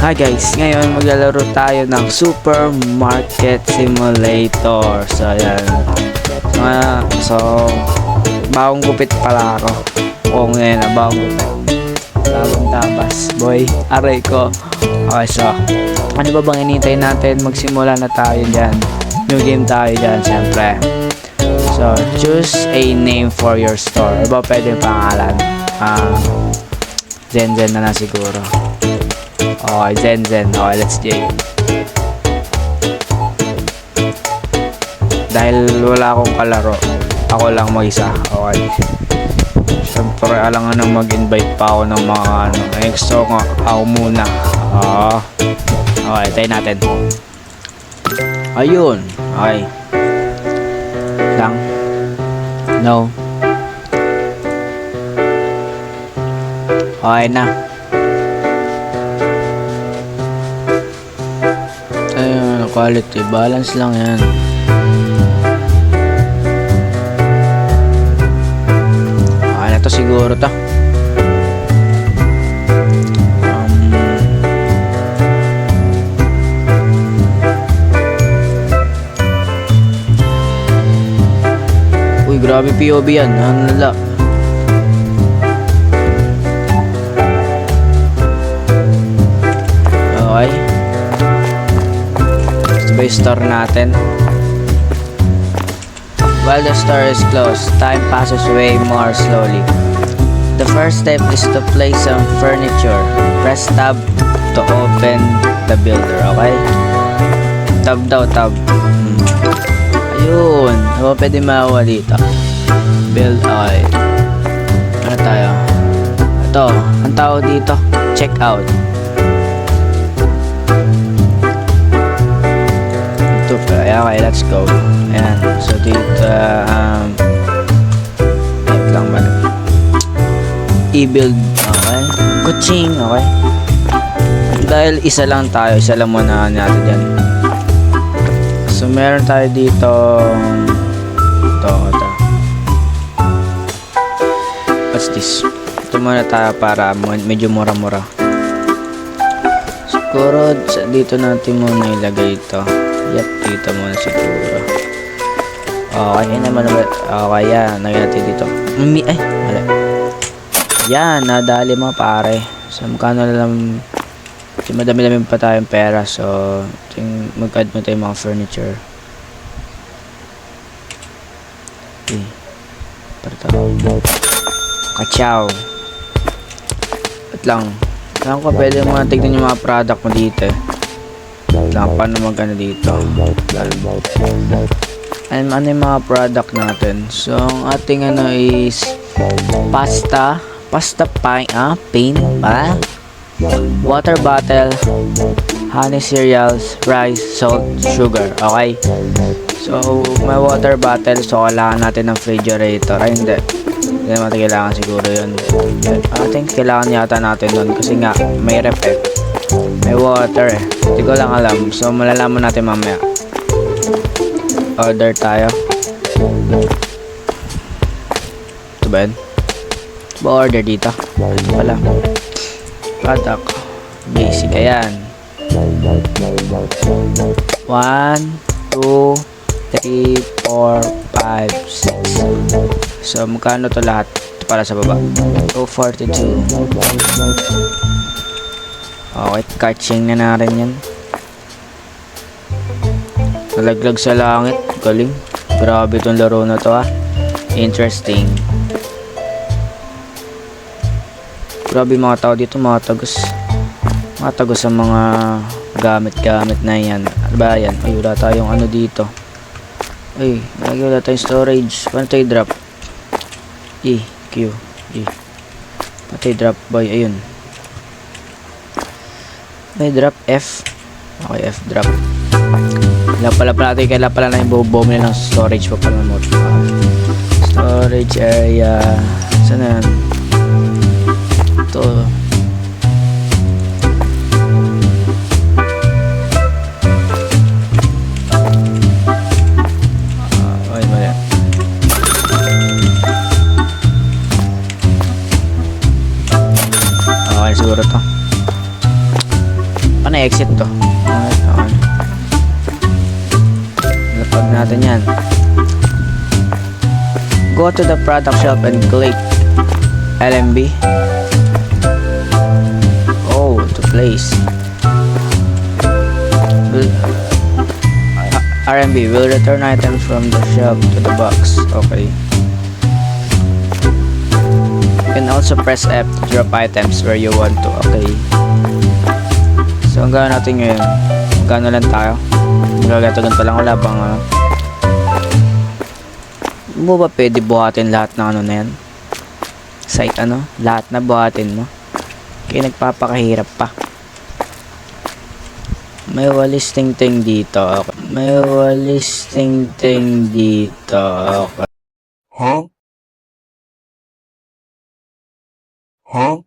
Hi guys, ngayon maglalaro tayo ng Supermarket Simulator. So ayan. So bagong gupit pala ako. Oo ngayon na bagong gupit. Bagong tapas. Boy, aray ko. Okay, so ano ba bang inintay natin? Magsimula na tayo dyan. New game tayo dyan, syempre. So choose a name for your store. Ano ba pwede yung pangalan? Zen na lang siguro. Okay, Zen. Okay, let's game. Dahil wala akong kalaro, ako lang mag-isa. Okay. Siyempre, alangan nang mag-invite pa ako ng mga extra nga. Ako muna. Okay, tayo natin. Ayun. Okay. Lang. No. Okay na. Quality balance lang yan. Okay na to siguro to. Uy, grabe POV yan. Hanala. Okay. Store natin. While the store is closed, time passes way more slowly. The first step is to place some furniture. Press tab to open the builder, okay? Tab daw, tab. Ayun. Ano pwede makuha dito? Build, okay. Ano tayo? Ito, ang tawag dito, check out. Okay, let's go. Ayan. So dito lang ba? I-build. Okay. Kuching. Okay. Dahil isa lang tayo, isa lang muna natin dyan. So meron tayo dito ito. What's this? Ito muna tayo para medyo mura-mura. Siguro dito natin muna ilagay ito. Yep, dito muna siguro. Okay naman ulit. Okay, yan. Nagyan natin dito. Ay, wala. Yan, nadali mo pare. So, magkano na lang. Madami-dami pa tayong pera. So, mag-add mo tayo mga furniture. Okay. Kachaw. At lang. Saan ko pwede mo tignan yung mga product mo dito eh. Lang, paano magana dito? Ano yung mga product natin? So, ang ating ano is pasta pain, water bottle, honey cereals, rice, salt, sugar. Okay? So, may water bottle. So, kailangan natin ng refrigerator. Ay, hindi naman kailangan siguro yun. I think kailangan yata natin nun kasi nga may ref eh. May water eh. Hindi ko lang alam. So, malalaman natin mamaya. Order tayo. Ito ba yun? Ito ba order dito? Ito pala. Product. Basic. Ayan. 1, 2, 3, 4, 5, 6. So, magkano to lahat? Ito para sa baba. 242. Okay, catching na rin yan. Nalaglag sa langit. Galing. Grabe itong laro na to Interesting. Grabe mga tao dito, mga tagos sa mga gamit na yan. Ano ba yan? Ay, wala tayong ano dito. Ay, wala tayong storage. Paano tayo drop? Q. Paano tayo drop boy? Ayun. May drop F. Okay, F drop. Kailangan pala na yung bumili ng storage pa pala mo. Storage area. Saan na yan? Ito. Mali. Okay, siguro to. exit to? Lapag natin yan. Go to the product shelf and click LMB. Oh, to place. RMB will return items from the shelf to the box. Okay. You can also press F to drop items where you want to. Okay. So, ang gano'n natin ngayon? Gano'n lang tayo? Magagato-ganto lang. Wala bang mo ba pwede buhatin lahat ng ano na yan? Site ano? Lahat na buhatin mo? Kaya nagpapakahirap pa. May walis ting-ting dito. Okay. May walis ting-ting dito. Okay. Huh? Huh?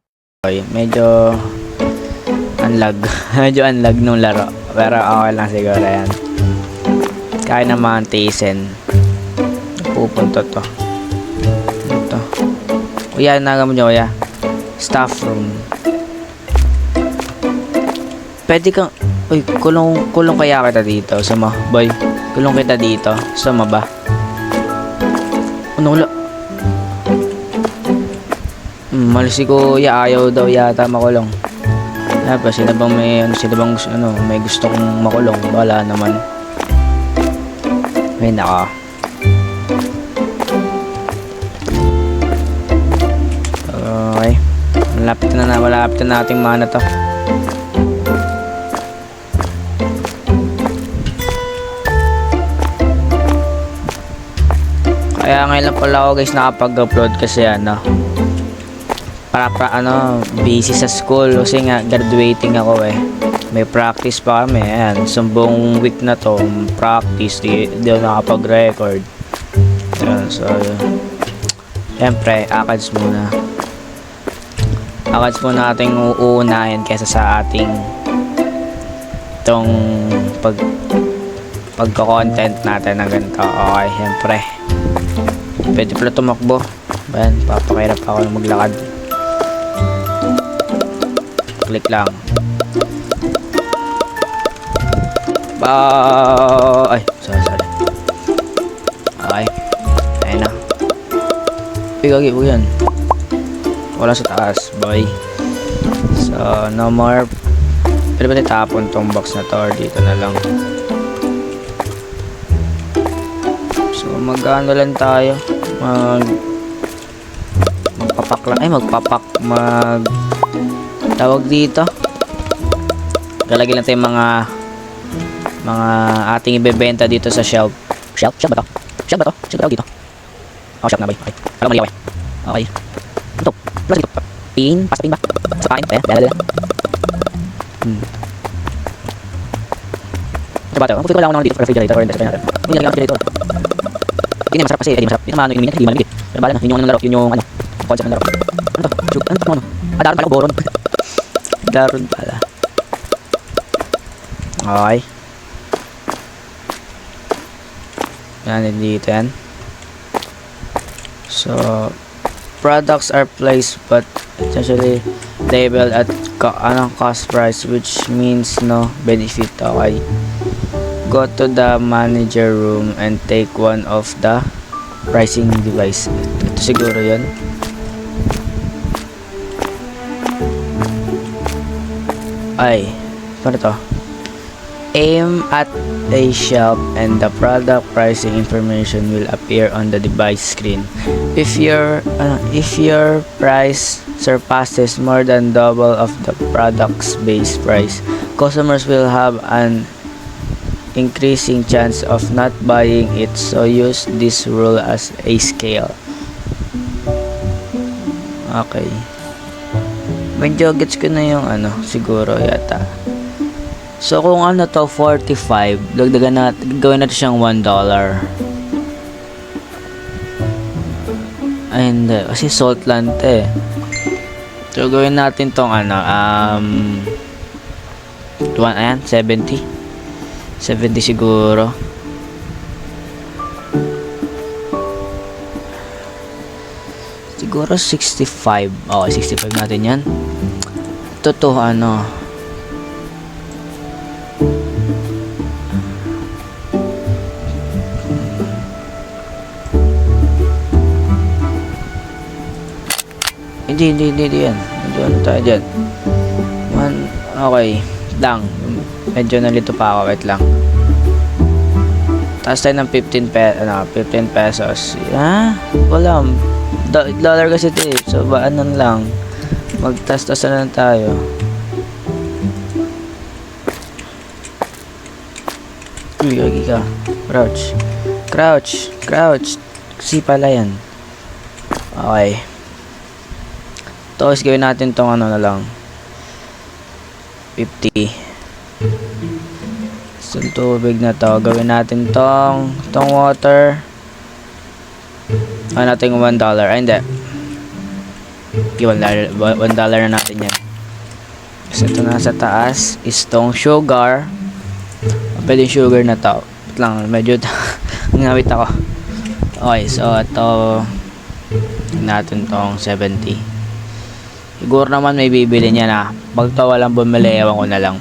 Okay, medyo unlag. Medyo unlag nung laro. Pero okay lang siguro yan. Kaya naman tiisin. Pupunta to. Ito. Kuya, naga mo dyan, kuya. Staff room. Pwede kang... Uy, kulong kaya kita dito. Sama, boy. Kulong kita dito. Sama ba? Ano, wala. Malis si kuya. Ayaw daw yata makulong. Tapos, sila bang may gusto kong makulong? Wala naman. Ay, naka. Okay. Malapit na nating mana to. Kaya ngayon lang pala ako guys nakapag-upload kasi busy sa school kasi nga graduating ako eh. May practice pa kami. Ayan, sumbong week na to practice, di ako nakapag-record. Ayan, so syempre, ACADS muna ating uunahin kesa sa ating itong pagko-content natin na ganito. Okay, syempre pwede pala tumakbo. Ayan, papakirap ako ng maglakad. Click lang. Ay, sorry. Okay. Ayun na. Pigagi po yan. Wala sa taas, boy. So, no more. Pwede ba nitapon tong box na to or dito na lang? So, mag-ano lang tayo. Tawag dito. Galagay lang tayo mga ating ibebenta dito sa shelf. Shelf ba to? Shelf ba to dito? Oh, shelf na ba? Okay. Alam mali ako eh. Okay. Ito. Plus dito. Pasta pin ba? Sa kain. Dala. Ito ba ito? Ang puti ko lang ako naman dito sa refrigerator or refrigerator. Hindi lang yung refrigerator. Hindi masarap kasi. Hindi masarap. Hindi naman hindi malamig. Pero bala na. Yun yung laro. Yun yung concept ng laro. Ano to? Ano? Daron pala. Boron. Daron pala. Okay. Yan, dito yan. So, products are placed but essentially labeled at cost price, which means no benefit. Okay. Go to the manager room and take one of the pricing device. Ito siguro yun. Ay, ano to? Aim at a shelf and the product pricing information will appear on the device screen. If your price surpasses more than double of the product's base price, customers will have an increasing chance of not buying it, so use this rule as a scale. Okay. Medyo gets ko na yung siguro yata. So kung to 45, dagdagan natin, gawin natin siyang $1. Ay hindi, kasi salt land eh. So gawin natin tong 70 siguro. Siguro 65. Okay, 65 natin yan. Ito Hindi yan. Medyo tayo dyan. Okay. Lang. Medyo nalito pa ako. Wait lang. Taas tayo ng 15 pesos. Wala. Dollar kasi ito eh. So, baanan lang. Magtas-tas na lang tayo. Uy, lagi ka. Crouch. Kasi pala yan. Okay. Tapos gawin natin tong ano na lang. 50. So, tubig na to. Gawin natin tong water. Natin $1. Hindi. $1 na natin yan. So, ito nasa taas is tong sugar. Pwede sugar na to. Wait lang, medyo ngawit ako. Okay, so ito natin tong 70. Siguro naman may bibili niya na. Pag to walang bumili, ewan ko na lang.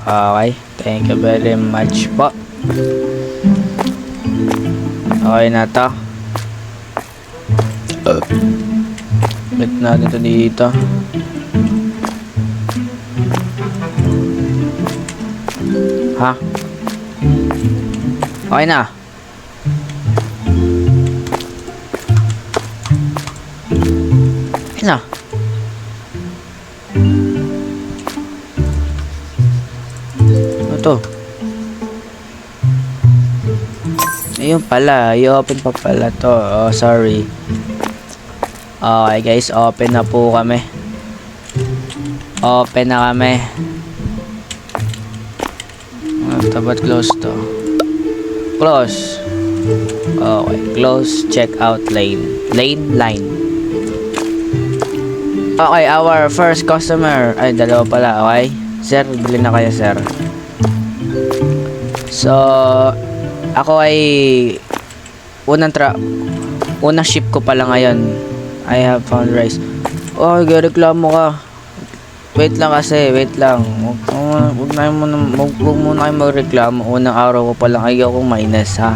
Okay, thank you very much po. Okay na to. Balik natin ito dito. Ha? Okay na. Okay na. Ano to? Ayun pala. I-open pa pala to. Oh, sorry. Okay guys, open na po kami. Open na kami. Dapat close to. Close. Okay, close. Check out line. Line. Okay, our first customer. Ay, dalawa pala. Okay. Sir, bili na kayo, sir. So, ako ay unang ship ko pala ngayon. I have found rice. Oh, reklamo ka. Wait lang. Huwag muna kayo magreklamo. Unang araw ko palang ayaw kong minus, ha.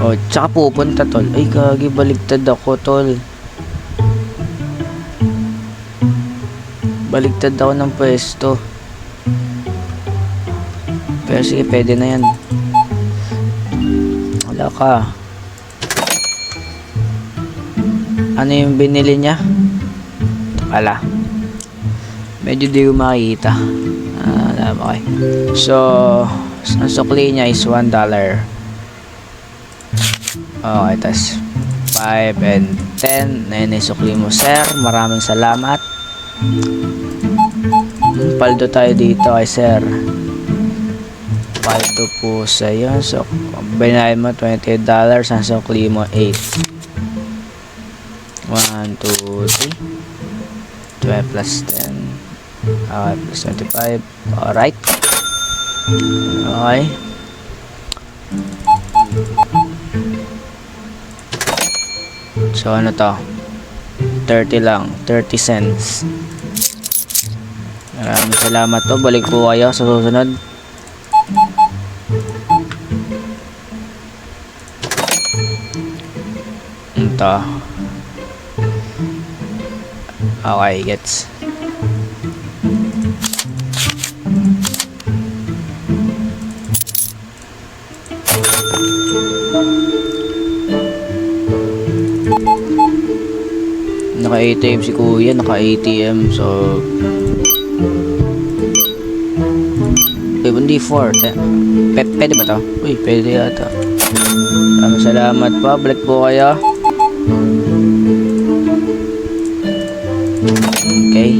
O, tsaka pupunta, tol. Ay, gagi, baligtad ako, tol. Baligtad ako ng pwesto. Pero sige, pwede na yan. Wala ka. Ano yung binili niya? Wala. Medyo di ko makikita. Okay. So, ang sukli niya is $1. Okay, tas 5 and 10. Na yun yung sukli mo, sir. Maraming salamat. Paldo tayo dito kay sir. Paldo po sa'yo. So, binayin mo $28. Ang sukli mo 8. 1, 2, 3. 12 plus 10. Okay, plus 25. Alright. Okay. So, ano to? 30 lang. 30 cents. Maraming salamat to. Balik po kayo sa susunod. Ito. Okay, gets. Naka-ATM si kuya, naka-ATM, so hindi 4. Pwede ba to? Uy, pwede yata. Maraming salamat po. Balik po kayo. Okay.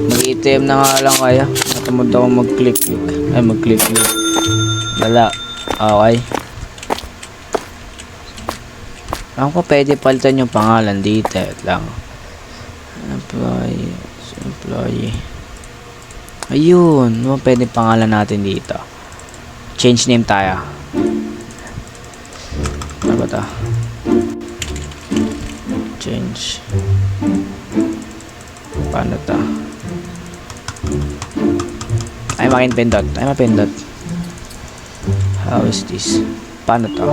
Mag-ATM na nga lang kayo. Natamad ako mag-click. Ay, mag-click. Wala. Okay. Alam ko pwede palitan yung pangalan dito. Lang. Employee. Ayun. Ano pwede pangalan natin dito? Change name tayo. Ano ba ito? Change. Paano ito? Ay, mapindot. How is this? Paano ito?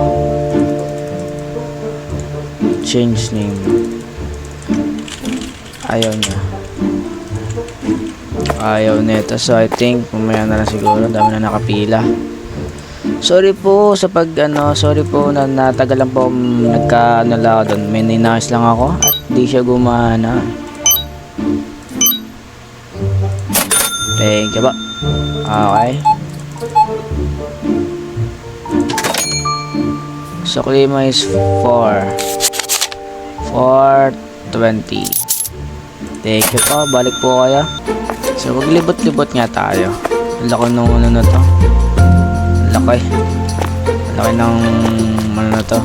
change name. Ayaw niya. Ayaw nito. So, I think, mamaya na lang siguro. Dami na nakapila. Sorry po sa sorry po na natagalan po nagka-ano doon. May ninais lang ako at di siya gumana. Thank you ba? Okay. So, klima is 420. Thank you po. Balik po kayo. So, maglibot-libot nga tayo. Ang laki nung ano na to. Laki. Laki ng ano na to.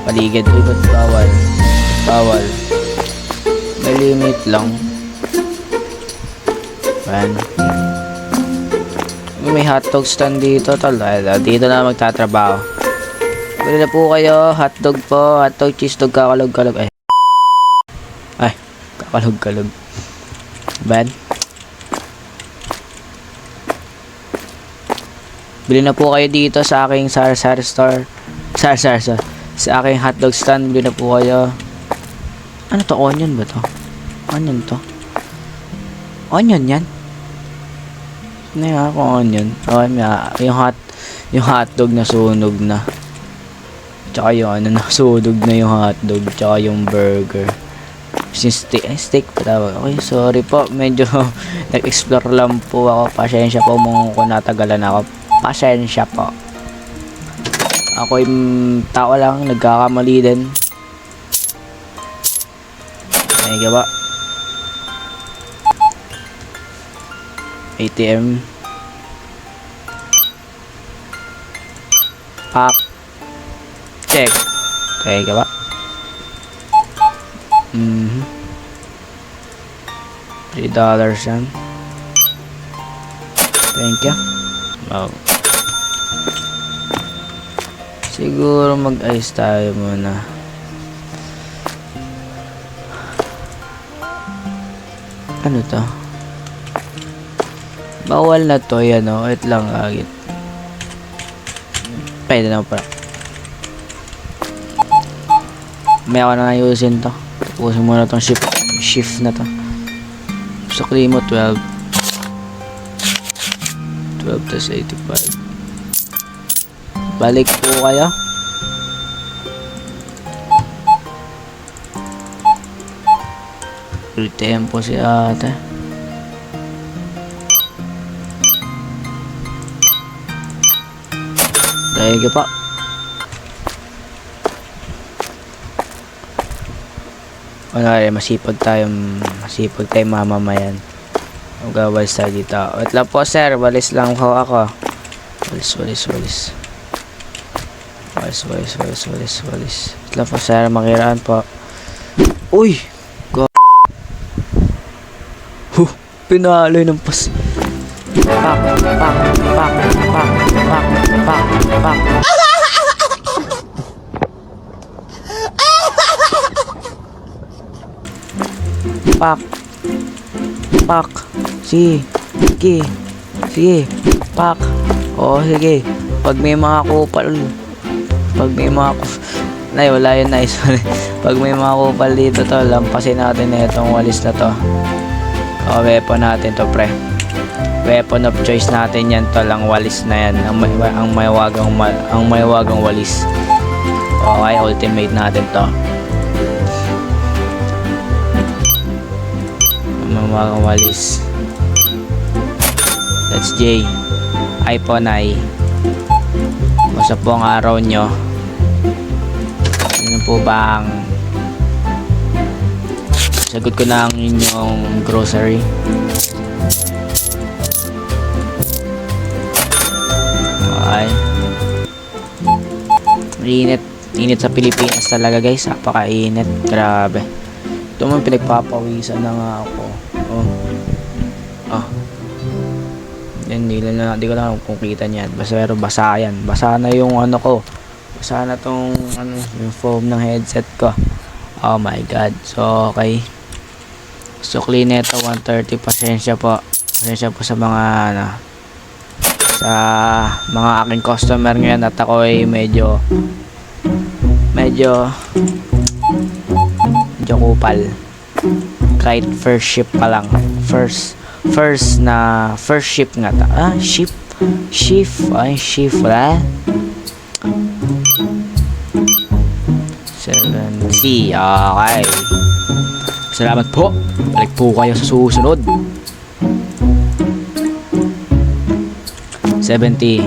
Paligid. Uy, ba't bawal? Bawal. May limit lang. Ayan. May hotdog stand dito, tol. Dito na magtatrabaho. Bili na po kayo. Hotdog po. Hotdog, cheese dog, kakalog-kalog. Ay. Kakalog-kalog. Ben. Bili na po kayo dito sa aking sar-sar store. Sar-sar. Sa aking hotdog stand. Bili na po kayo. Ano to? Onion ba to? Onion to? Onion yan? Ano yung kung onion? Okay, yung hotdog na sunog na. Tsaka yung ano, nasunog na yung hotdog. Tsaka yung burger. Steak pa tawag. Okay, sorry po. Medyo nag-explore lang po ako. Pasensya po kung natagalan ako. Pasensya po. Ako yung tao lang. Nagkakamali din. Ay, ba? ATM. Pack. Check. Okay ka ba? $3 yan. Thank you. Wow. Siguro mag-ice tayo muna. Ano to? Bawal na to yan, o. Wait lang, agit. Pwede na pa. May ako na ayusin to. Tapusin muna tong shift na to. Sa klimo 12 plus 85. Balik po kayo. Free tempo si ate. Thank you pa. Masipag tayo mamamayan. Magwawalis tayo dito. Wait lang po sir, walis lang po ako. Walis. Walis. Wait lang po sir, makiraan po. Uy! Pinaloy ng pas. Pak. Pak. Sige. Pak. Oh, sige. Pag may mga kupal. Nay, wala yun, nice. Pag may mga kupal dito to, lampasin natin na itong walis na to. O, weapon natin to, pre. Weapon of choice natin yan to, lang walis na yan. Ang mahiwagang walis. Okay, ultimate natin to. Mahiwagang walis. That's J. iPhone I. Basta po ang araw nyo. Ano po bang sagot ko na ang inyong grocery. Okay. Init sa Pilipinas talaga guys. Napakainit. Grabe. Ito man pinagpapawisan na nga ako. Hindi ko lang kung kita niyan. Pero basa yan. Basa na yung ano ko. Basa na tong yung foam ng headset ko. Oh my god. So okay. So clean ito 130. Pasensya po sa mga sa mga aking customer ngayon at ako ay medyo Medyo kupal. Kahit first ship pa lang. First ship nga ta. Ship. Shift. Ay, shift. Wala. 70. Okay. Salamat po. Balik po kayo sa susunod. 70.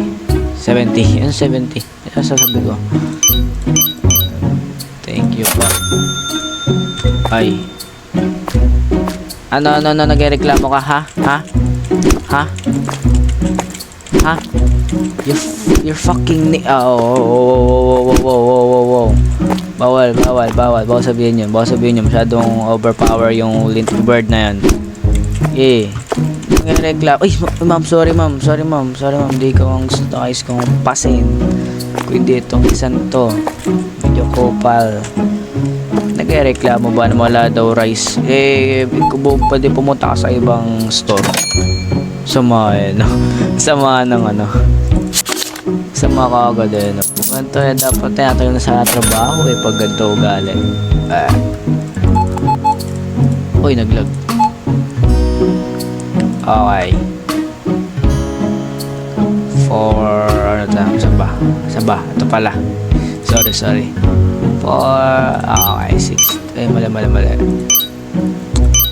Ano 70? Ano sasabi ko? Thank you po. Ay. Ano, nagreklamo ka, ha? Ha? You're fucking wow. Bawal sabihin yun. Masyadong overpower yung bird na yan. Nagreklamo. Ay, ma'am, sorry ma'am. Di ko ang gusto ayos kong pasin. Kundi itong isang to. Medyo kupal. Nagreklamo ba na wala daw rice? Pwede pumunta ka sa ibang store. Sama ka agad Ganito dapat tayo na sa trabaho pag ganito ugali. Uy, naglag. Okay. Saba. Ito pala. Sorry. Okay, 6. Mali.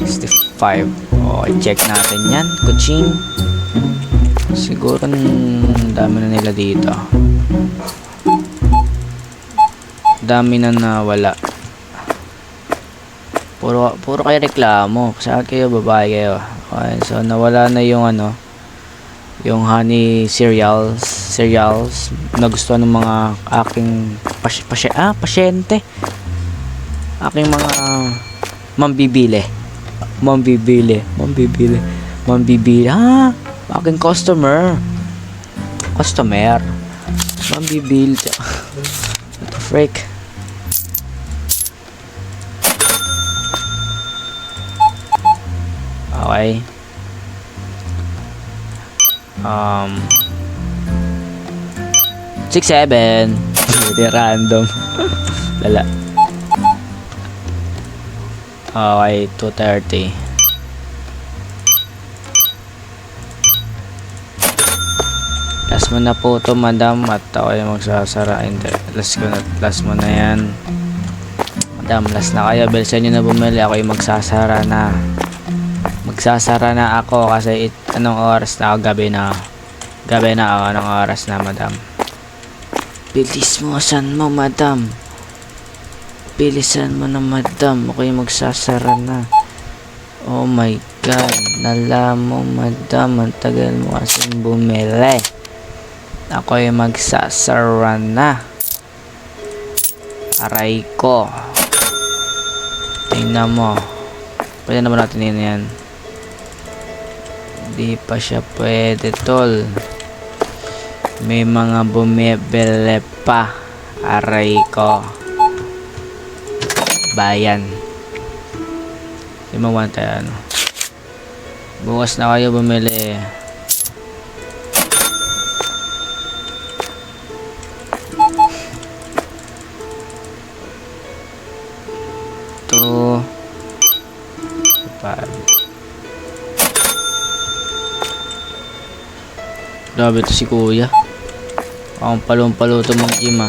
65. Okay, check natin yan. Kuching. Siguro dami na nila dito. Dami na nawala. Puro kayo reklamo. Sa kayo, babae kayo. Okay, so nawala na yung yung honey cereals na gusto ng mga aking pasyente. Aking mga mambibili. Aking customer. Mambibili. What the frick? Okay. 6-7. Hindi random. Lala. Okay, 230. Last mo na po to, madam. At ako yung magsasara. Hindi. Last mo na yan. Madam, last na kayo. Bilisan nyo na bumili. Ako yung magsasara na. Magsasara na ako kasi anong oras na ako? Gabi na ako. Anong oras na, madam? Bilis mo. Saan mo, madam? Bilisan mo na, madam. Ako yung magsasara na. Oh my God. Nala mo, madam. Ang tagal mo kasi bumili. Ako yung magsasara na. Aray ko. Tingnan mo. Pwede naman natin yan. Di pa siya pwede, tol. May mga bumibili pa. Aray ko. Bayan. Di mo want bukas na kayo bumili. Ito. Grabe to si kuya. Ang palong-palo to mag-gym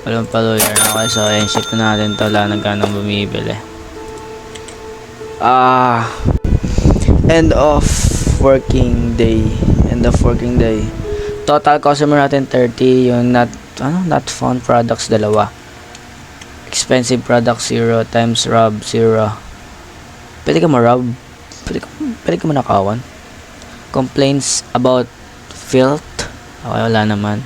Palong-palo yan. Okay, so ayan, shift na natin to. Wala nang ganong bumibili. End of working day. Total customer natin 30. Yung not found products 2. Expensive products 0 times rob 0. Pwede ka ma-rob. Pwede ka manakawan. Complaints about filth. Okay, wala naman.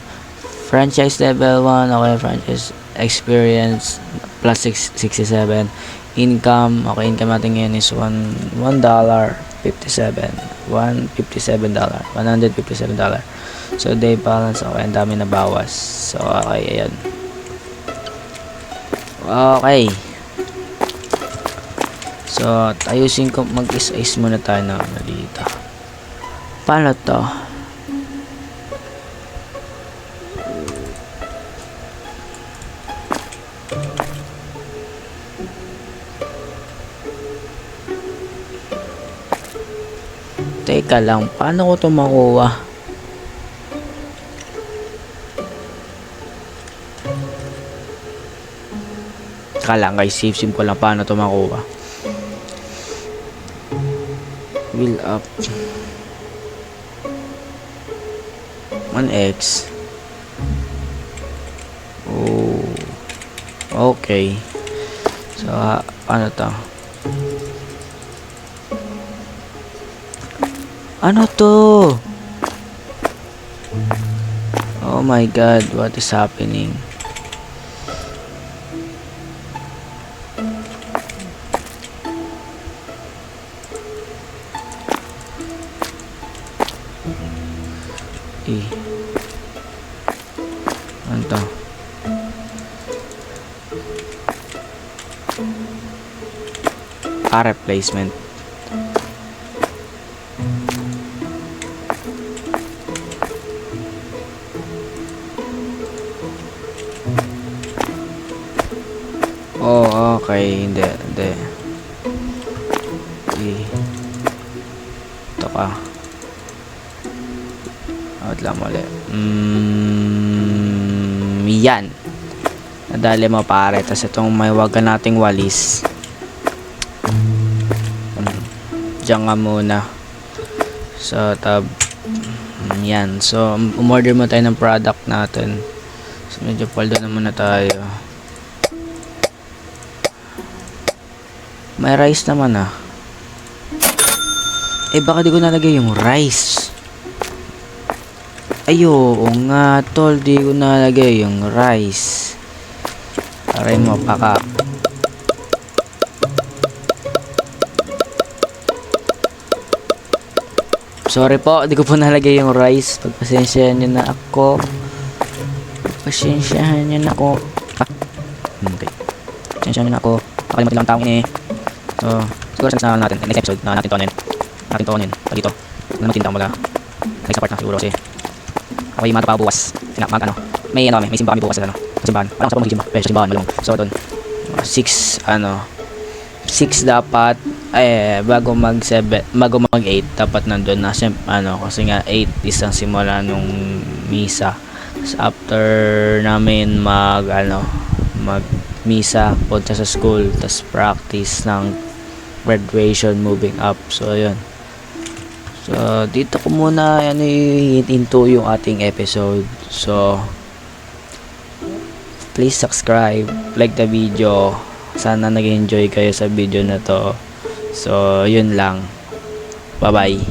Franchise level 1. Okay, franchise experience plus 67. Income. Okay, income natin ngayon is $1.57. $157. So, day balance. Okay, ang dami na bawas. So, okay, ayan. Okay. So, ayusin ko, mag-is-is muna tayo na dito. Paano to? Teka lang, paano ko to makuha? Teka lang guys, save ko lang paano to makuha. Wheel up. 1x. Oh. Okay. So, ano to? Ano to? Oh my god, what is happening? Ano to? Replacement. Oh, okay. Hindi. Ito ka. Out lang muli. Yan. Nadali mo pare. Tapos itong may wagan nating walis. Diyan nga muna. So, yan. So, umorder mo tayo ng product natin. So, medyo paldo na muna tayo. May rice naman ah. Baka di ko nalagay yung rice. Oo nga tol, di ko nalagay yung rice. Aray mo paka. Sorry po, di ko po nalagay yung rice. Pagpasensyahan nyo na ako. Pagpasensyahan nyo na ako. Okay. Pagpasensyahan nyo na ako. Nakalimutin lang taong ini. So, siguro sa natin, next episode na natin tonin. Pag ito. Huwag naman tinta next part na siguro kasi ako yung mata pa bukas. May simba kami bukas sa simbahan. Parang sa pamagsimba. Pero sa simbahan malung. So, doon. 6 dapat bago mag 8 dapat nandun na kasi nga 8 is ang simula nung misa. So, after namin mag misa punta sa school tas practice ng graduation moving up. So yun. So dito ko muna hinto yung ating episode. So please subscribe, like the video. Sana nag-enjoy kayo sa video na to. So, yun lang. Bye-bye.